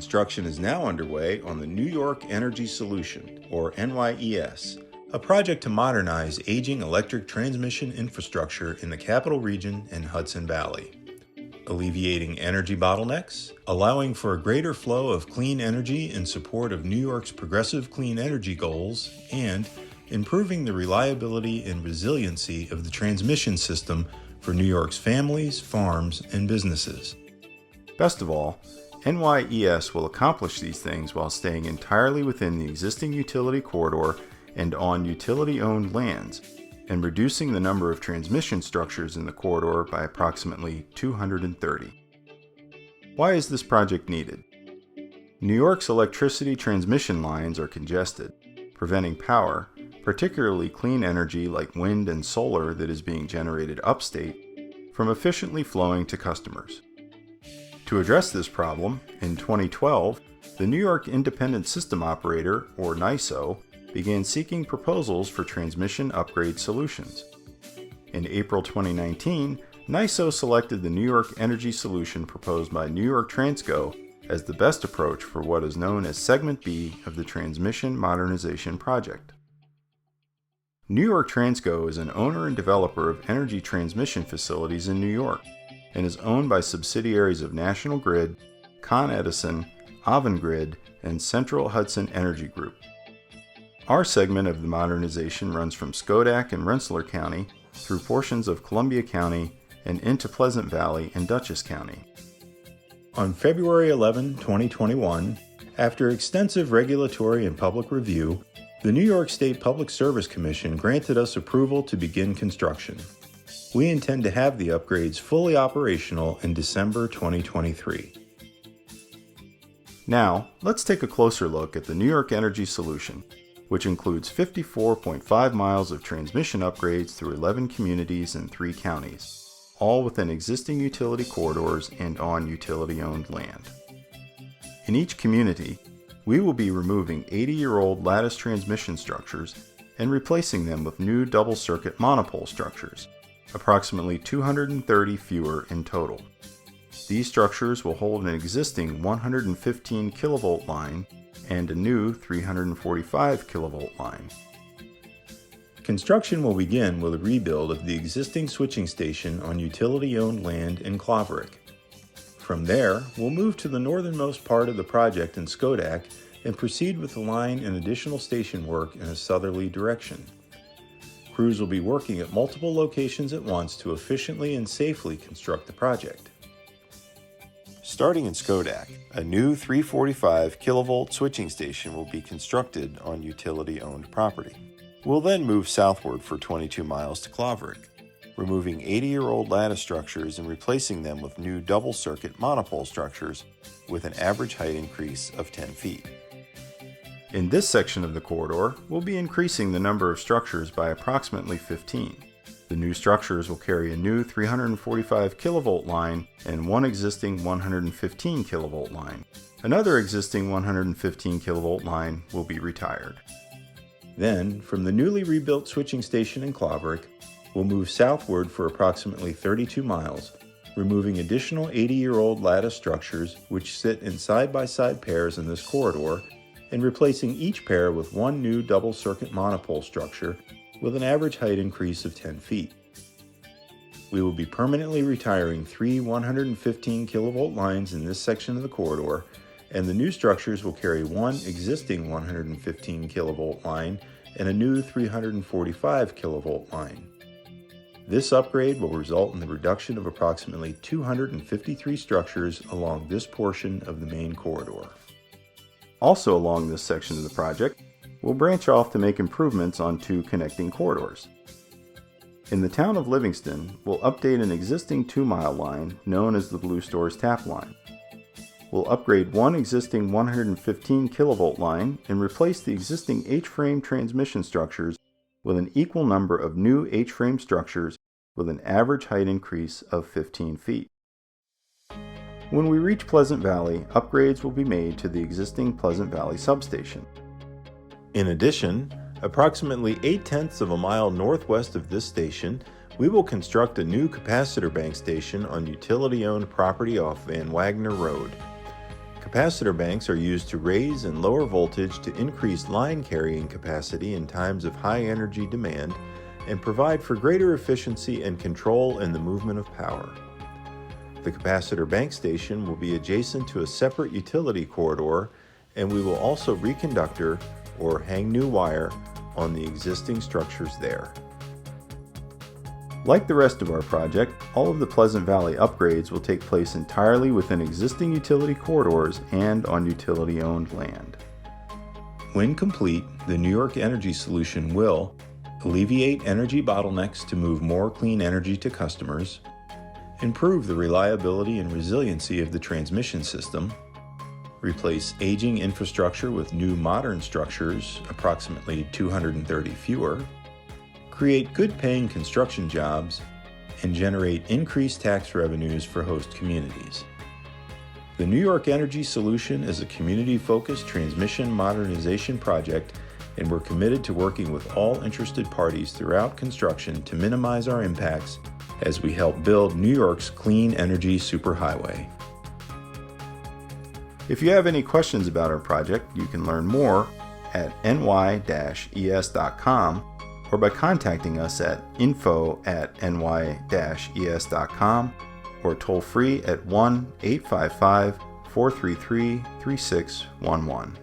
Construction is now underway on the New York Energy Solution, or NYES, a project to modernize aging electric transmission infrastructure in the Capital Region and Hudson Valley. Alleviating energy bottlenecks, allowing for a greater flow of clean energy in support of New York's progressive clean energy goals, and improving the reliability and resiliency of the transmission system for New York's families, farms, and businesses. Best of all, NYES will accomplish these things while staying entirely within the existing utility corridor and on utility-owned lands, and reducing the number of transmission structures in the corridor by approximately 230. Why is this project needed? New York's electricity transmission lines are congested, preventing power, particularly clean energy like wind and solar that is being generated upstate, from efficiently flowing to customers. To address this problem, in 2012, the New York Independent System Operator, or NYSO, began seeking proposals for transmission upgrade solutions. In April 2019, NYSO selected the New York Energy Solution proposed by New York Transco as the best approach for what is known as Segment B of the Transmission Modernization Project. New York Transco is an owner and developer of energy transmission facilities in New York and is owned by subsidiaries of National Grid, Con Edison, Avangrid, and Central Hudson Energy Group. Our segment of the modernization runs from Schodack and Rensselaer County through portions of Columbia County and into Pleasant Valley and Dutchess County. On February 11, 2021, after extensive regulatory and public review, the New York State Public Service Commission granted us approval to begin construction. We intend to have the upgrades fully operational in December 2023. Now, let's take a closer look at the New York Energy Solution, which includes 54.5 miles of transmission upgrades through 11 communities in 3 counties, all within existing utility corridors and on utility-owned land. In each community, we will be removing 80-year-old lattice transmission structures and replacing them with new double-circuit monopole structures, approximately 230 fewer in total. These structures will hold an existing 115 kilovolt line and a new 345 kilovolt line. Construction will begin with a rebuild of the existing switching station on utility-owned land in Claverick. From there, we'll move to the northernmost part of the project in Schodack and proceed with the line and additional station work in a southerly direction. Crews will be working at multiple locations at once to efficiently and safely construct the project. Starting in Schodack, a new 345 kilovolt switching station will be constructed on utility-owned property. We'll then move southward for 22 miles to Claverick, removing 80-year-old lattice structures and replacing them with new double-circuit monopole structures with an average height increase of 10 feet. In this section of the corridor, we'll be increasing the number of structures by approximately 15. The new structures will carry a new 345 kilovolt line and one existing 115 kilovolt line. Another existing 115 kilovolt line will be retired. Then, from the newly rebuilt switching station in Claverick, we'll move southward for approximately 32 miles, removing additional 80-year-old lattice structures which sit in side-by-side pairs in this corridor, and replacing each pair with one new double-circuit monopole structure with an average height increase of 10 feet. We will be permanently retiring 3 115 kilovolt lines in this section of the corridor, and the new structures will carry one existing 115 kilovolt line and a new 345 kilovolt line. This upgrade will result in the reduction of approximately 253 structures along this portion of the main corridor. Also along this section of the project, we'll branch off to make improvements on 2 connecting corridors. In the town of Livingston, we'll update an existing 2-mile line known as the Blue Stores Tap Line. We'll upgrade one existing 115 kilovolt line and replace the existing H-frame transmission structures with an equal number of new H-frame structures with an average height increase of 15 feet. When we reach Pleasant Valley, upgrades will be made to the existing Pleasant Valley substation. In addition, approximately 0.8 of a mile northwest of this station, we will construct a new capacitor bank station on utility-owned property off Van Wagner Road. Capacitor banks are used to raise and lower voltage to increase line carrying capacity in times of high energy demand and provide for greater efficiency and control in the movement of power. The capacitor bank station will be adjacent to a separate utility corridor, and we will also reconductor or hang new wire on the existing structures there. Like the rest of our project, all of the Pleasant Valley upgrades will take place entirely within existing utility corridors and on utility-owned land. When complete, the New York Energy solution will alleviate energy bottlenecks to move more clean energy to customers, improve the reliability and resiliency of the transmission system, replace aging infrastructure with new modern structures, approximately 230 fewer, create good-paying construction jobs, and generate increased tax revenues for host communities. The New York Energy Solution is a community-focused transmission modernization project, and we're committed to working with all interested parties throughout construction to minimize our impacts as we help build New York's clean energy superhighway. If you have any questions about our project, you can learn more at ny-es.com or by contacting us at info@ny-es.com or toll free at 1-855-433-3611.